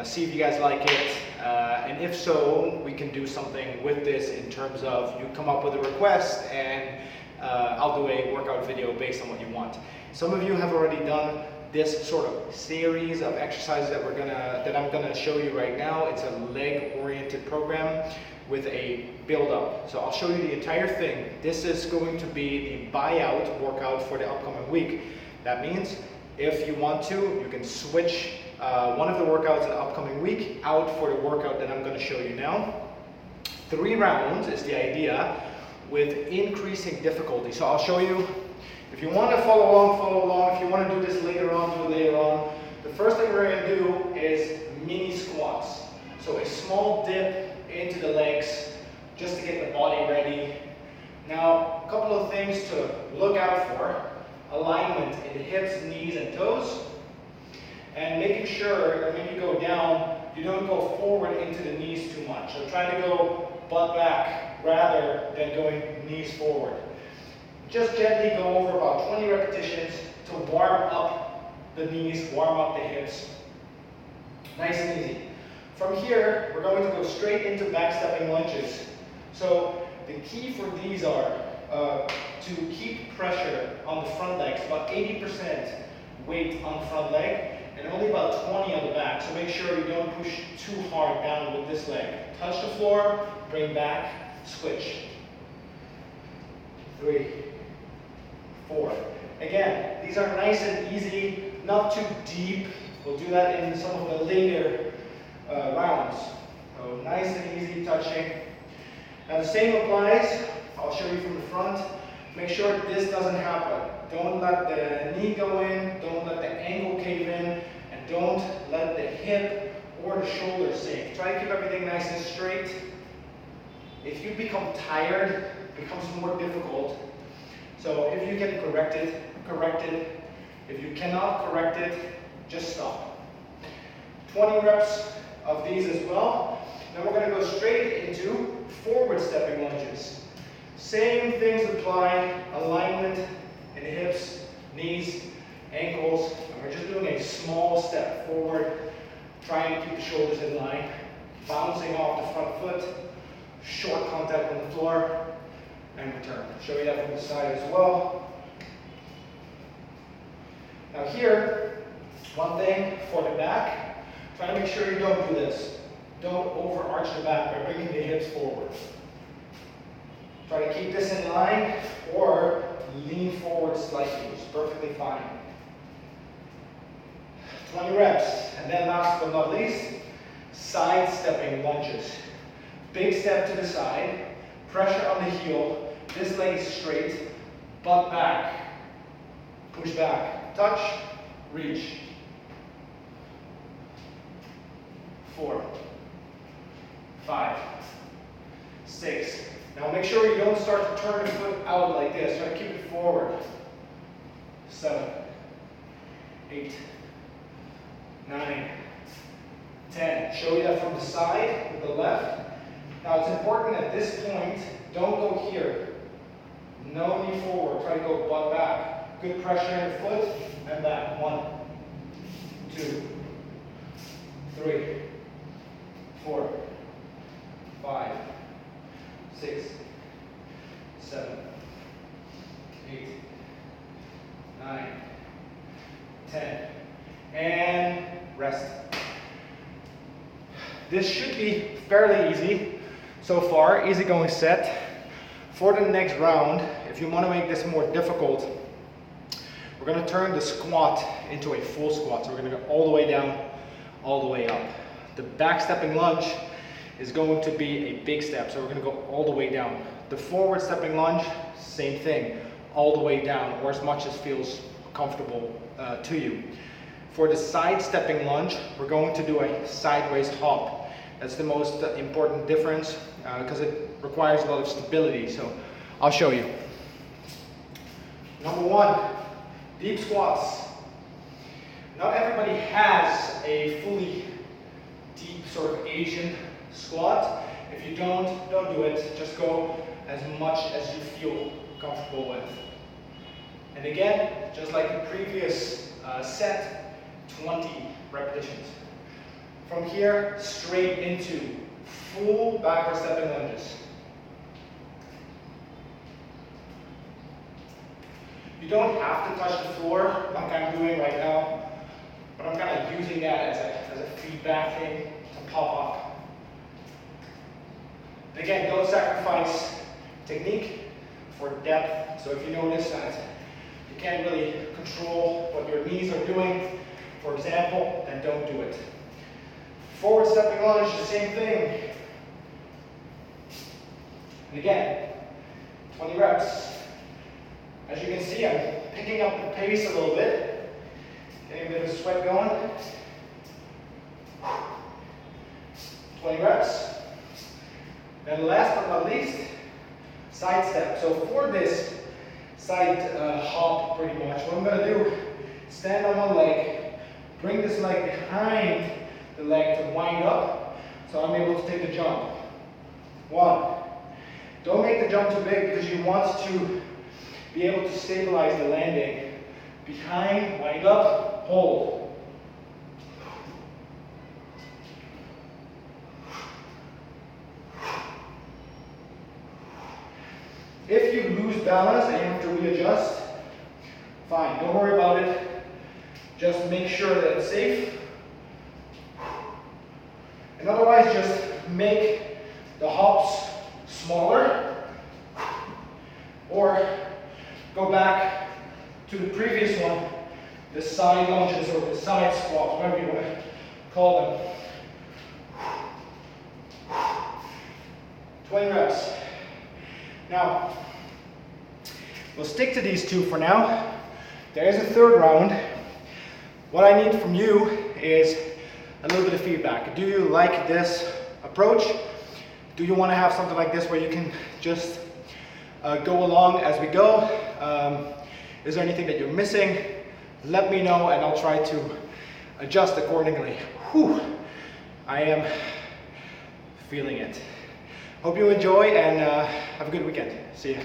see if you guys like it, and if so, we can do something with this in terms of you come up with a request and I'll do a workout video based on what you want. Some of you have already done this sort of series of exercises that I'm gonna show you right now. It's a leg-oriented program with a build-up. So I'll show you the entire thing. This is going to be the buyout workout for the upcoming week. That means if you want to, you can switch one of the workouts in the upcoming week out for the workout that I'm going to show you now. 3 rounds is the idea with increasing difficulty. So I'll show you. If you want to follow along, follow along. If you want to do this later on, do it later on. The first thing we're going to do is mini squats. So a small dip into the legs just to get the body ready. Now, a couple of things to look out for. Alignment in the hips, knees, and toes. And making sure that when you go down, you don't go forward into the knees too much. So try to go butt back rather than going knees forward. Just gently go over about 20 repetitions to warm up the knees, warm up the hips. Nice and easy. From here, we're going to go straight into backstepping lunges. So the key for these are to keep pressure on the front legs, about 80% weight on the front leg, and only about 20 on the back. So make sure you don't push too hard down with this leg. Touch the floor, bring back, switch. 3, 4. Again, these are nice and easy, not too deep. We'll do that in some of the later rounds. So nice and easy touching. Now the same applies. I'll show you from the front. Make sure this doesn't happen. Don't let the knee go in, don't let the ankle cave in, and don't let the hip or the shoulder sink. Try to keep everything nice and straight. If you become tired, it becomes more difficult. So if you can correct it, correct it. If you cannot correct it, just stop. 20 reps of these as well. Then we're going to go straight into forward stepping lunges. Same things apply, alignment in the hips, knees, ankles, and we're just doing a small step forward, trying to keep the shoulders in line, bouncing off the front foot, short contact on the floor, and return. Show you that from the side as well. Now here, one thing for the back, try to make sure you don't do this. Don't overarch the back by bringing the hips forward. Try to keep this in line or lean forward slightly, which is perfectly fine. 20 reps. And then last but not least, side stepping lunges. Big step to the side, pressure on the heel, this leg is straight, butt back, push back, touch, reach. 4, 5, 6. Now make sure you don't start to turn the foot out like this. Try to keep it forward. 7, 8, 9, 10. Show you that from the side with the left. Now it's important at this point, don't go here. No knee forward. Try to go butt back. Good pressure in the foot and back. 1, 2, 3, 4, 5, 6, 7, 8, 9, 10, and rest. This should be fairly easy so far, easy going set. For the next round, if you want to make this more difficult, we're going to turn the squat into a full squat. So we're going to go all the way down, all the way up. The back stepping lunge is going to be a big step, so we're going to go all the way down. The forward stepping lunge, same thing, all the way down, or as much as feels comfortable to you. For the side stepping lunge, we're going to do a sideways hop. That's the most important difference because it requires a lot of stability, so I'll show you. Number 1, deep squats. Not everybody has a fully deep sort of Asian squat. If you don't do it. Just go as much as you feel comfortable with. And again, just like the previous set, 20 repetitions. From here, straight into full backward stepping lunges. You don't have to touch the floor like I'm doing right now, but I'm kind of using that as a feedback thing to pop up. Again, don't sacrifice technique for depth. So if you notice that you can't really control what your knees are doing, for example, then don't do it. Forward stepping lunge, the same thing. And again, 20 reps. As you can see, I'm picking up the pace a little bit, getting a bit of sweat going. 20 reps. Then last but not least, side step. So for this side hop pretty much, what I'm going to do, stand on one leg, bring this leg behind the leg to wind up, so I'm able to take the jump. 1. Don't make the jump too big because you want to be able to stabilize the landing. Behind, wind up, hold. If you lose balance and you have to readjust, fine, don't worry about it. Just make sure that it's safe. And otherwise, just make the hops smaller, or go back to the previous one, the side lunges or the side squats, whatever you want to call them. 20 reps. Now, we'll stick to these 2 for now. There is a 3rd round. What I need from you is a little bit of feedback. Do you like this approach? Do you want to have something like this where you can just go along as we go? Is there anything that you're missing? Let me know and I'll try to adjust accordingly. Whew. I am feeling it. Hope you enjoy and have a good weekend. See ya.